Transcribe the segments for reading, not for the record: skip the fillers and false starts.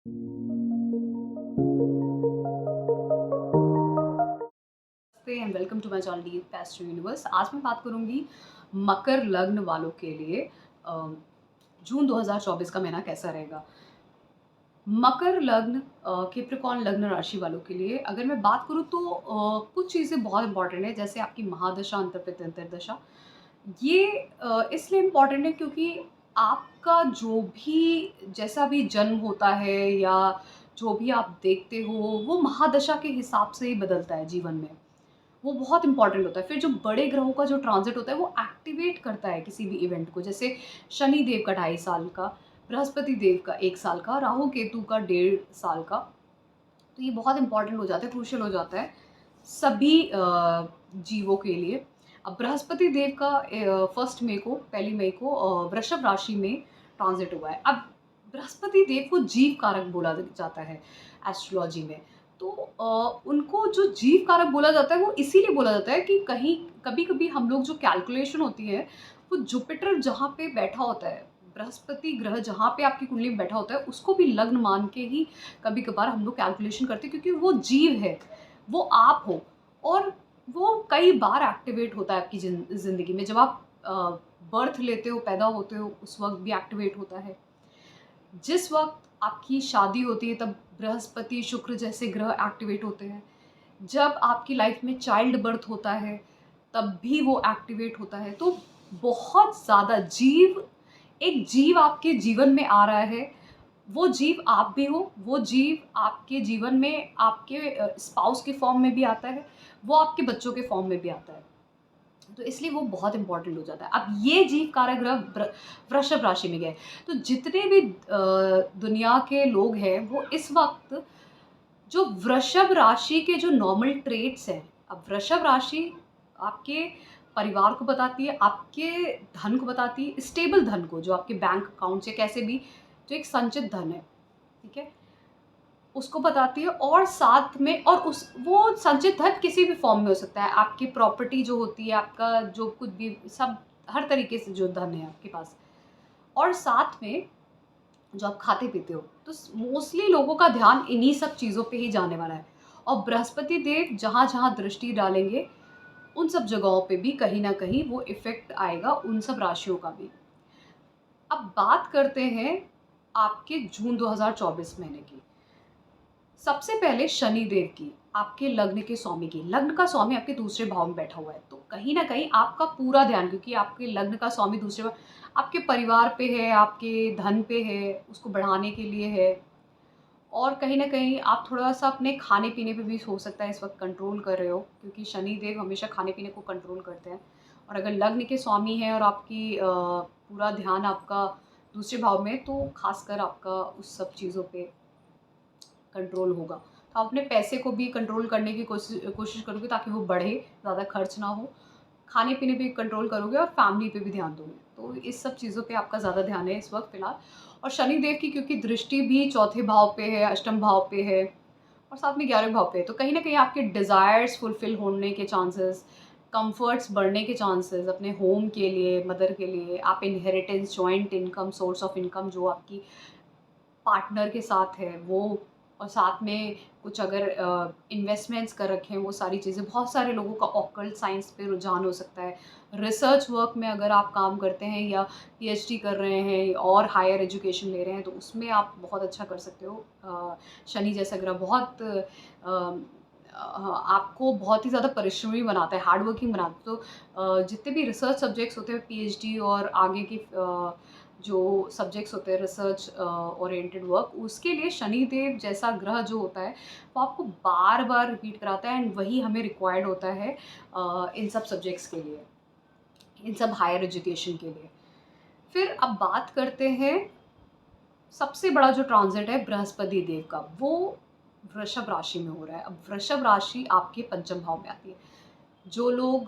And welcome to my channel deep astro universe. आज मैं बात करूंगी मकर लग्न वालों के लिए जून 2024 का महीना कैसा रहेगा। मकर लग्न कैप्रिकॉर्न लग्न राशि वालों के लिए अगर मैं बात करूं तो कुछ चीज़ें बहुत इंपॉर्टेंट है, जैसे आपकी महादशा, अंतर्पित अंतर्दशा। ये इसलिए इम्पॉर्टेंट है क्योंकि आपका जो भी जैसा भी जन्म होता है या जो भी आप देखते हो वो महादशा के हिसाब से ही बदलता है जीवन में। वो बहुत इंपॉर्टेंट होता है। फिर जो बड़े ग्रहों का जो ट्रांजिट होता है वो एक्टिवेट करता है किसी भी इवेंट को, जैसे शनि देव का 2.5 साल का, बृहस्पति देव का 1 साल का, राहु केतु का 1.5 साल का। तो ये बहुत इंपॉर्टेंट हो जाता है, क्रूशियल हो जाता है सभी जीवों के लिए। अब बृहस्पति देव का 1 मई को, 1 मई को वृषभ राशि में ट्रांजिट हुआ है। अब बृहस्पति देव को जीव कारक बोला जाता है एस्ट्रोलॉजी में। तो उनको जो जीव कारक बोला जाता है वो इसीलिए बोला जाता है कि कहीं कभी कभी हम लोग जो कैलकुलेशन होती है वो जुपिटर जहाँ पे बैठा होता है, बृहस्पति ग्रह जहाँ पे आपकी कुंडली में बैठा होता है उसको भी लग्न मान के ही कभी कभार हम लोग कैलकुलेशन करते हैं, क्योंकि वो जीव है, वो आप हो। और वो कई बार एक्टिवेट होता है आपकी ज़िंदगी में। जब आप बर्थ लेते हो, पैदा होते हो, उस वक्त भी एक्टिवेट होता है। जिस वक्त आपकी शादी होती है तब बृहस्पति शुक्र जैसे ग्रह एक्टिवेट होते हैं। जब आपकी लाइफ में चाइल्ड बर्थ होता है तब भी वो एक्टिवेट होता है। तो बहुत ज़्यादा जीव, एक जीव आपके जीवन में आ रहा है। वो जीव आप भी हो, वो जीव आपके जीवन में आपके स्पाउस के फॉर्म में भी आता है, वो आपके बच्चों के फॉर्म में भी आता है। तो इसलिए वो बहुत इंपॉर्टेंट हो जाता है। अब ये जीव कारक ग्रह वृषभ राशि में गए, तो जितने भी दुनिया के लोग हैं वो इस वक्त जो वृषभ राशि के जो नॉर्मल ट्रेट्स हैं। अब वृषभ राशि आपके परिवार को बताती है, आपके धन को बताती है, स्टेबल धन को, जो आपके बैंक अकाउंट से कैसे भी जो एक संचित धन है, ठीक है, उसको बताती है। और साथ में और उस वो संचित धन किसी भी फॉर्म में हो सकता है, आपकी प्रॉपर्टी जो होती है, आपका जो कुछ भी, सब हर तरीके से जो धन है आपके पास। और साथ में जो आप खाते पीते हो, तो मोस्टली लोगों का ध्यान इन्हीं सब चीज़ों पे ही जाने वाला है। और बृहस्पति देव जहाँ जहाँ दृष्टि डालेंगे उन सब जगहों पे भी कहीं ना कहीं वो इफेक्ट आएगा उन सब राशियों का भी। अब बात करते हैं आपके जून 2024 महीने की। सबसे पहले शनि देव की, आपके लग्न के स्वामी की। लग्न का स्वामी आपके दूसरे भाव में बैठा हुआ है, तो कहीं ना कहीं आपका पूरा ध्यान, क्योंकि आपके लग्न का स्वामी दूसरे भाव, आपके परिवार पे है, आपके धन पे है, उसको बढ़ाने के लिए है। और कहीं ना कहीं आप थोड़ा सा अपने खाने पीने पे भी हो सकता है इस वक्त कंट्रोल कर रहे हो, क्योंकि शनि देव हमेशा खाने पीने को कंट्रोल करते हैं। और अगर लग्न के स्वामी हैं और आपकी पूरा ध्यान आपका दूसरे भाव में है, तो खासकर आपका उस सब चीज़ों पे कंट्रोल होगा। तो आप अपने पैसे को भी कंट्रोल करने की कोशिश करोगे ताकि वो बढ़े, ज़्यादा खर्च ना हो। खाने पीने पे कंट्रोल करोगे और फैमिली पे भी ध्यान दोगे। तो इस सब चीज़ों पे आपका ज़्यादा ध्यान है इस वक्त फ़िलहाल। और शनि देव की क्योंकि दृष्टि भी चौथे भाव पे है, अष्टम भाव पे है और साथ में 11वें भाव पे है, तो कहीं न कहीं आपके डिज़ायर्स फुलफ़िल होने के चांसेस, कम्फ़र्ट्स बढ़ने के चांसेस, अपने होम के लिए, मदर के लिए, आप inheritance, joint income, source of income जो आपकी पार्टनर के साथ है वो, और साथ में कुछ अगर इन्वेस्टमेंट्स कर रखे हैं वो सारी चीज़ें। बहुत सारे लोगों का ऑकल्ट साइंस पे रुझान हो सकता है। रिसर्च वर्क में अगर आप काम करते हैं या पीएचडी कर रहे हैं और हायर एजुकेशन ले रहे हैं तो उसमें आप बहुत अच्छा कर सकते हो। शनि जैसा ग्रह बहुत आपको बहुत ही ज़्यादा परिश्रमी बनाता है, हार्ड वर्किंग बनाता है। तो जितने भी रिसर्च सब्जेक्ट्स होते हैं, पीएचडी और आगे की जो सब्जेक्ट्स होते हैं रिसर्च ओरिएंटेड वर्क, उसके लिए शनिदेव जैसा ग्रह जो होता है वो आपको बार बार रिपीट कराता है, एंड वही हमें रिक्वायर्ड होता है इन सब सब्जेक्ट्स के लिए, इन सब हायर एजुकेशन के लिए। फिर अब बात करते हैं सबसे बड़ा जो ट्रांजिट है बृहस्पति देव का, वो वृषभ राशि में हो रहा है। अब वृषभ राशि आपके पंचम भाव में आती है। जो लोग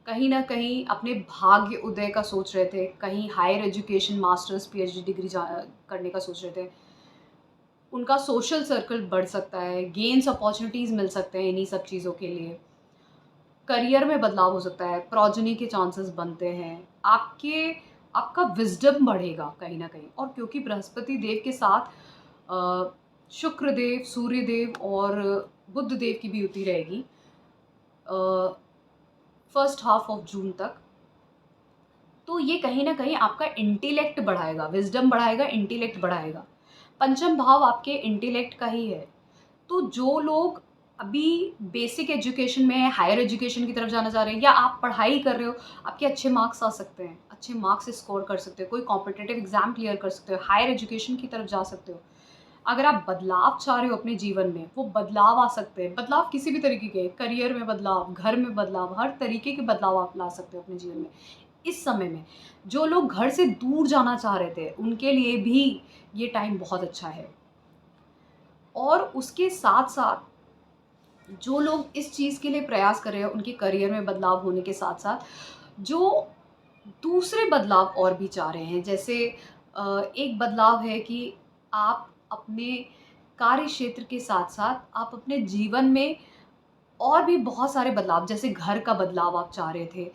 कहीं न कहीं अपने भाग्य उदय का सोच रहे थे, कहीं higher education, masters, PhD degree करने का सोच रहे थे, उनका सोशल सर्कल बढ़ सकता है, गेन्स अपॉर्चुनिटीज़ मिल सकते हैं इन्हीं सब चीज़ों के लिए। करियर में बदलाव हो सकता है, प्रोजनी के चांसेस बनते हैं, आपका विज़डम बढ़ेगा कहीं न कहीं। और क्योंकि बृहस्पति देव के साथ शुक्र देव, सूर्य देव और बुध देव की भी युति रहेगी फर्स्ट हाफ ऑफ जून तक। तो ये कहीं ना कहीं आपका इंटेलेक्ट बढ़ाएगा, विजडम बढ़ाएगा, इंटेलेक्ट बढ़ाएगा। पंचम भाव आपके इंटेलेक्ट का ही है। तो जो लोग अभी बेसिक एजुकेशन में हायर एजुकेशन की तरफ जाना चाह रहे हैं, या आप पढ़ाई कर रहे हो, आपके अच्छे मार्क्स आ सकते हैं, अच्छे मार्क्स स्कोर कर सकते हो, कोई कॉम्पिटिटिव एग्जाम क्लियर कर सकते हो, हायर एजुकेशन की तरफ जा सकते हो। अगर आप बदलाव चाह रहे हो अपने जीवन में, वो बदलाव आ सकते हैं। बदलाव किसी भी तरीके के, करियर में बदलाव, घर में बदलाव, हर तरीके के बदलाव आप ला सकते हो अपने जीवन में इस समय में। जो लोग घर से दूर जाना चाह रहे थे, उनके लिए भी ये टाइम बहुत अच्छा है। और उसके साथ साथ जो लोग इस चीज़ के लिए प्रयास कर रहे हैं, उनके करियर में बदलाव होने के साथ साथ जो दूसरे बदलाव और भी चाह रहे हैं, जैसे एक बदलाव है कि आप अपने कार्य क्षेत्र के साथ साथ आप अपने जीवन में और भी बहुत सारे बदलाव, जैसे घर का बदलाव आप चाह रहे थे,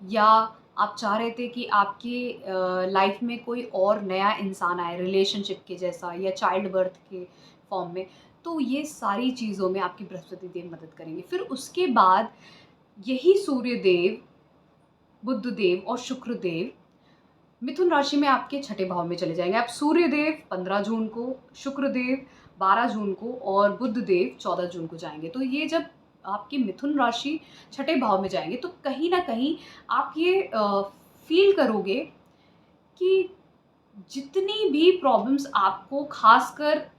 या आप चाह रहे थे कि आपकी लाइफ में कोई और नया इंसान आए रिलेशनशिप के जैसा, या चाइल्ड बर्थ के फॉर्म में। तो ये सारी चीज़ों में आपकी बृहस्पति देव मदद करेंगे। फिर उसके बाद यही सूर्य देव, बुध देव और शुक्र देव मिथुन राशि में आपके छठे भाव में चले जाएंगे। आप सूर्य देव 15 जून को, शुक्र देव 12 जून को और बुध देव 14 जून को जाएंगे। तो ये जब आपकी मिथुन राशि छठे भाव में जाएंगे, तो कहीं ना कहीं आप ये फील करोगे कि जितनी भी प्रॉब्लम्स आपको, खासकर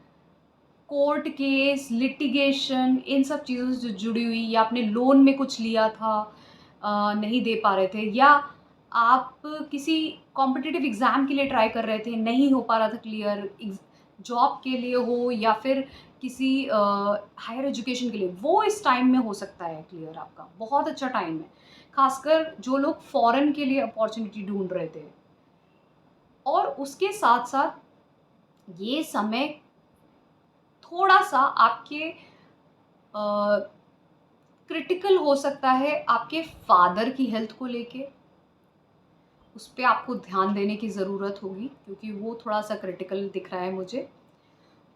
कोर्ट केस, लिटिगेशन, इन सब चीज़ों से जो जुड़ी हुई, या आपने लोन में कुछ लिया था, नहीं दे पा रहे थे, या आप किसी कॉम्पिटिटिव एग्ज़ाम के लिए ट्राई कर रहे थे, नहीं हो पा रहा था क्लियर, जॉब के लिए हो या फिर किसी हायर एजुकेशन के लिए, वो इस टाइम में हो सकता है क्लियर। आपका बहुत अच्छा टाइम है, खासकर जो लोग फॉरेन के लिए अपॉर्चुनिटी ढूंढ रहे थे। और उसके साथ साथ ये समय थोड़ा सा आपके क्रिटिकल हो सकता है, आपके फादर की हेल्थ को लेके। उस पर आपको ध्यान देने की ज़रूरत होगी, क्योंकि वो थोड़ा सा क्रिटिकल दिख रहा है मुझे।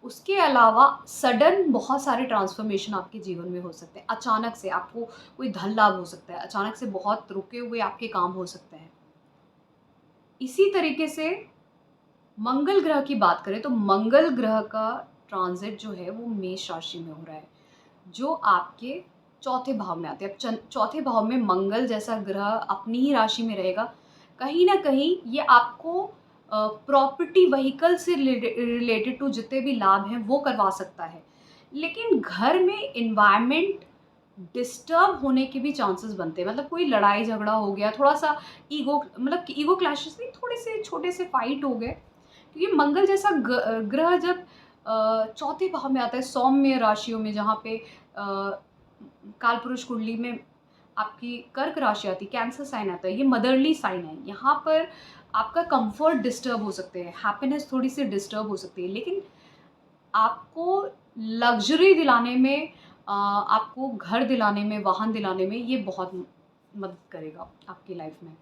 उसके अलावा सडन बहुत सारे ट्रांसफॉर्मेशन आपके जीवन में हो सकते हैं। अचानक से आपको कोई धन लाभ हो सकता है, अचानक से बहुत रुके हुए आपके काम हो सकते हैं। इसी तरीके से मंगल ग्रह की बात करें तो मंगल ग्रह का ट्रांजिट जो है वो मेष राशि में हो रहा है, जो आपके चौथे भाव में आते हैं। अब चौथे भाव में मंगल जैसा ग्रह अपनी ही राशि में रहेगा, कहीं ना कहीं ये आपको प्रॉपर्टी, व्हीकल से रिलेटेड टू जितने भी लाभ हैं वो करवा सकता है। लेकिन घर में इन्वायरमेंट डिस्टर्ब होने के भी चांसेस बनते हैं। मतलब कोई लड़ाई झगड़ा हो गया, थोड़ा सा ईगो, मतलब ईगो क्लैशेस नहीं, थोड़े से छोटे से फाइट हो गए, क्योंकि मंगल जैसा ग्रह जब चौथे भाव में आता है, सौम्य राशियों में, जहाँ पे कालपुरुष कुंडली में आपकी कर्क राशि आती है, कैंसर साइन आता है, ये मदरली साइन है। यहाँ पर आपका कंफर्ट डिस्टर्ब हो सकते हैं, हैप्पीनेस थोड़ी सी डिस्टर्ब हो सकती है, लेकिन आपको लग्जरी दिलाने में, आपको घर दिलाने में, वाहन दिलाने में ये बहुत मदद करेगा आपकी लाइफ में।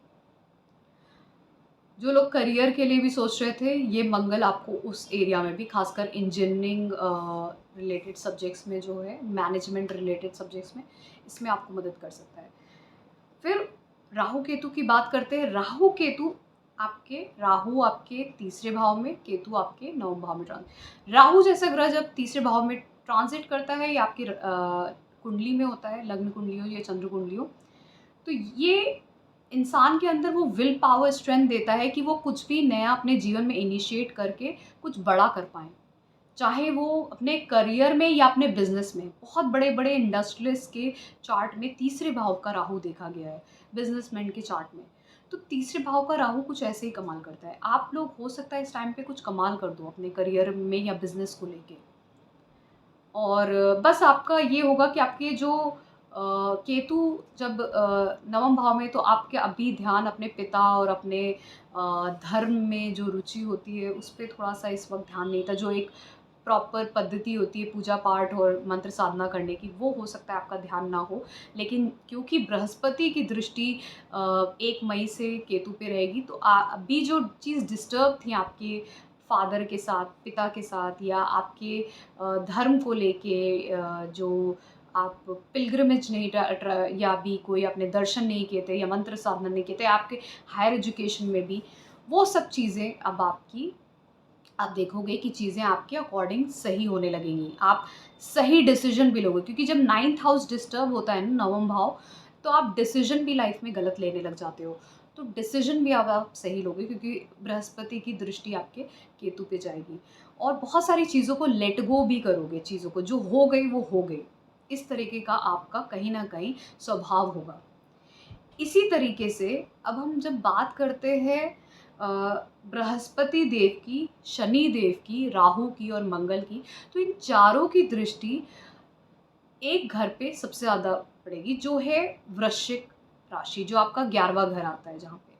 जो लोग करियर के लिए भी सोच रहे थे, ये मंगल आपको उस एरिया में भी, खासकर इंजीनियरिंग रिलेटेड सब्जेक्ट्स में, जो है मैनेजमेंट रिलेटेड सब्जेक्ट्स में, इसमें आपको मदद कर सकता है। फिर राहु केतु की बात करते हैं। राहु आपके तीसरे भाव में, केतु आपके नवम भाव में राहु जैसा ग्रह जब तीसरे भाव में ट्रांजिट करता है, या आपकी कुंडली में होता है, लग्न कुंडली हो या चंद्र कुंडली हो, तो ये इंसान के अंदर वो विल पावर, स्ट्रेंथ देता है कि वो कुछ भी नया अपने जीवन में इनिशिएट करके कुछ बड़ा कर पाएँ। चाहे वो अपने करियर में या अपने बिजनेस में। बहुत बड़े बड़े इंडस्ट्रियलिस्ट के चार्ट में तीसरे भाव का राहु देखा गया है, बिजनेसमैन के चार्ट में। तो तीसरे भाव का राहु कुछ ऐसे ही कमाल करता है। आप लोग हो सकता है इस टाइम पे कुछ कमाल कर दो अपने करियर में या बिजनेस को लेके। और बस आपका ये होगा कि आपके जो केतु जब नवम भाव में, तो आपके अभी ध्यान अपने पिता और अपने धर्म में जो रुचि होती है उस पर थोड़ा सा इस वक्त ध्यान नहीं था। जो एक प्रॉपर पद्धति होती है पूजा पाठ और मंत्र साधना करने की, वो हो सकता है आपका ध्यान ना हो। लेकिन क्योंकि बृहस्पति की दृष्टि 1 मई से केतु पे रहेगी, तो अभी जो चीज़ डिस्टर्ब थी आपकी फादर के साथ, पिता के साथ, या आपके धर्म को लेके जो आप पिलग्रिमेज नहीं या भी कोई आपने दर्शन नहीं किए थे या मंत्र साधना नहीं किए थे, आपके हायर एजुकेशन में भी वो सब चीज़ें अब आपकी, आप देखोगे कि चीज़ें आपके अकॉर्डिंग सही होने लगेंगी। आप सही डिसीजन भी लोगे, क्योंकि जब 9th हाउस डिस्टर्ब होता है ना, नवम भाव, तो आप डिसीजन भी लाइफ में गलत लेने लग जाते हो। तो डिसीजन भी अब आप सही लोगे, क्योंकि बृहस्पति की दृष्टि आपके केतु पे जाएगी। और बहुत सारी चीज़ों को लेट गो भी करोगे, चीज़ों को जो हो गई वो हो गई। इस तरीके का आपका कहीं न कहीं स्वभाव होगा। इसी तरीके से अब हम जब बात करते हैं अ, बृहस्पति देव की, शनि देव की, राहु की और मंगल की, तो इन चारों की दृष्टि एक घर पे सबसे ज़्यादा पड़ेगी, जो है वृश्चिक राशि, जो आपका 11वां घर आता है जहाँ पे।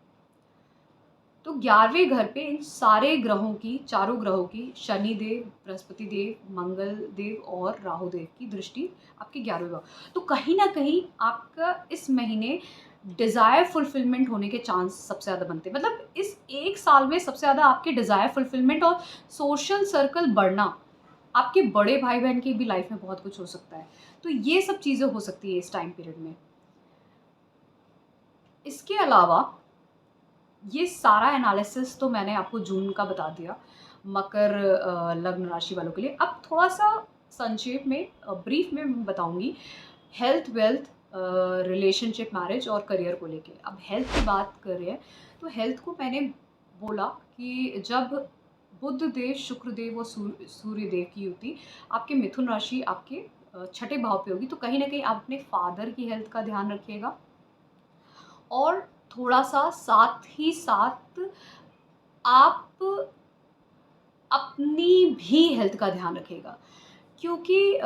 तो 11वें घर पे इन सारे ग्रहों की, चारों ग्रहों की, शनि देव, बृहस्पति देव, मंगल देव और राहु देव की दृष्टि आपके 11वें भाव। तो कहीं ना कहीं आपका इस महीने डिज़ायर फुलफिलमेंट होने के चांस सबसे ज़्यादा बनते हैं। मतलब इस एक साल में सबसे ज़्यादा आपके डिज़ायर फुलफिलमेंट और सोशल सर्कल बढ़ना, आपके बड़े भाई बहन की भी लाइफ में बहुत कुछ हो सकता है। तो ये सब चीज़ें हो सकती है इस टाइम पीरियड में। इसके अलावा ये सारा एनालिसिस तो मैंने आपको जून का बता दिया, मकर लग्न राशि वालों के लिए। अब थोड़ा-सा संक्षेप में ब्रीफ में मैं बताऊँगी हेल्थ, वेल्थ, रिलेशनशिप, मैरिज और करियर को लेके। अब हेल्थ की बात कर रहे हैं, तो हेल्थ को मैंने बोला कि जब बुध देव, शुक्र देव और सूर्य देव की युति आपके मिथुन राशि, आपके छठे भाव पे होगी, तो कहीं न कहीं आप अपने फादर की हेल्थ का ध्यान रखिएगा। और थोड़ा-सा साथ ही साथ आप अपनी भी हेल्थ का ध्यान रखिएगा, क्योंकि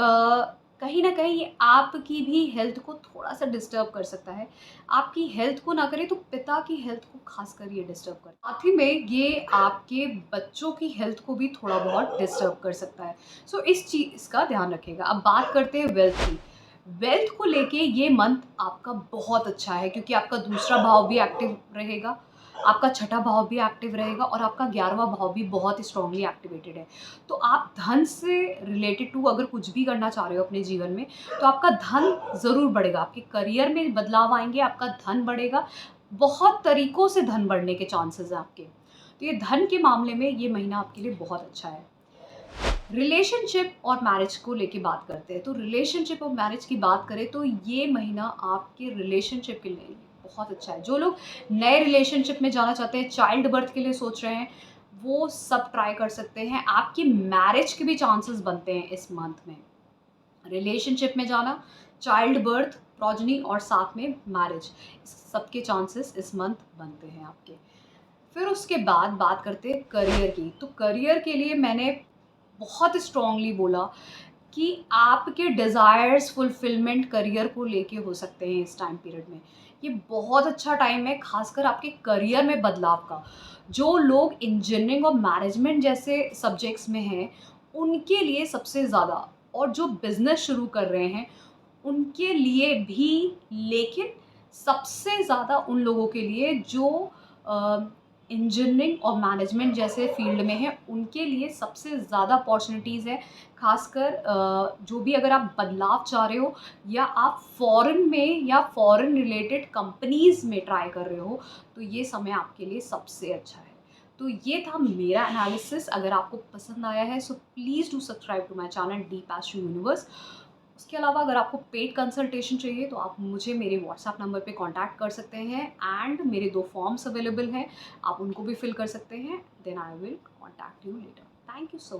कहीं न कहीं ये आपकी भी हेल्थ को थोड़ा-सा डिस्टर्ब कर सकता है। आपकी हेल्थ को ना करे तो पिता की हेल्थ को ख़ासकर ये डिस्टर्ब कर, साथ ही में ये आपके बच्चों की हेल्थ को भी थोड़ा बहुत डिस्टर्ब कर सकता है। सो इस चीज़ का ध्यान रखिएगा। अब बात करते हैं वेल्थ की। वेल्थ को लेके ये मंथ आपका बहुत अच्छा है, क्योंकि आपका दूसरा भाव भी एक्टिव रहेगा, आपका छठा भाव भी एक्टिव रहेगा और आपका 11वां भाव भी बहुत स्ट्रांगली एक्टिवेटेड है। तो आप धन से रिलेटेड टू अगर कुछ भी करना चाह रहे हो अपने जीवन में, तो आपका धन ज़रूर बढ़ेगा, आपके करियर में बदलाव आएँगे, आपका धन बढ़ेगा, बहुत तरीकों से धन बढ़ने के चांसेस हैं आपके। तो ये धन के मामले में ये महीना आपके लिए बहुत अच्छा है। रिलेशनशिप और मैरिज को लेके बात करते हैं, तो रिलेशनशिप और मैरिज की बात करें तो ये महीना आपके रिलेशनशिप के लिए बहुत अच्छा है। जो लोग नए रिलेशनशिप में जाना चाहते हैं, चाइल्ड बर्थ के लिए सोच रहे हैं, वो सब ट्राई कर सकते हैं। आपकी मैरिज के भी चांसेस बनते हैं इस मंथ में। रिलेशनशिप में जाना, चाइल्ड बर्थ, प्रोजनी और साथ में मैरिज, सबके चांसेस इस मंथ बनते हैं आपके। फिर उसके बाद बात करते हैं करियर की। तो करियर के लिए मैंने बहुत स्ट्रांगली बोला कि आपके डिज़ायर्स फुलफिलमेंट करियर को लेके हो सकते हैं इस टाइम पीरियड में। ये बहुत अच्छा टाइम है खासकर आपके करियर में बदलाव का। जो लोग इंजीनियरिंग और मैनेजमेंट जैसे सब्जेक्ट्स में हैं, उनके लिए सबसे ज़्यादा, और जो बिज़नेस शुरू कर रहे हैं, उनके लिए भी, लेकिन सबसे ज़्यादा उन लोगों के लिए जो इंजीनियरिंग और मैनेजमेंट जैसे फील्ड में हैं, उनके लिए सबसे ज़्यादा अपॉर्चुनिटीज़ है। ख़ासकर जो भी अगर आप बदलाव चाह रहे हो या आप फ़ॉरेन में या फ़ॉरेन रिलेटेड कंपनीज़ में ट्राई कर रहे हो, तो ये समय आपके लिए सबसे अच्छा है। तो ये था मेरा एनालिसिस। अगर आपको पसंद आया है so please do subscribe to my channel deep astro universe. उसके अलावा अगर आपको पेड कंसल्टेशन चाहिए तो आप मुझे मेरे व्हाट्सएप नंबर पे कांटेक्ट कर सकते हैं, एंड मेरे 2 फॉर्म्स अवेलेबल हैं, आप उनको भी फिल कर सकते हैं। Then I will contact you later. Thank you so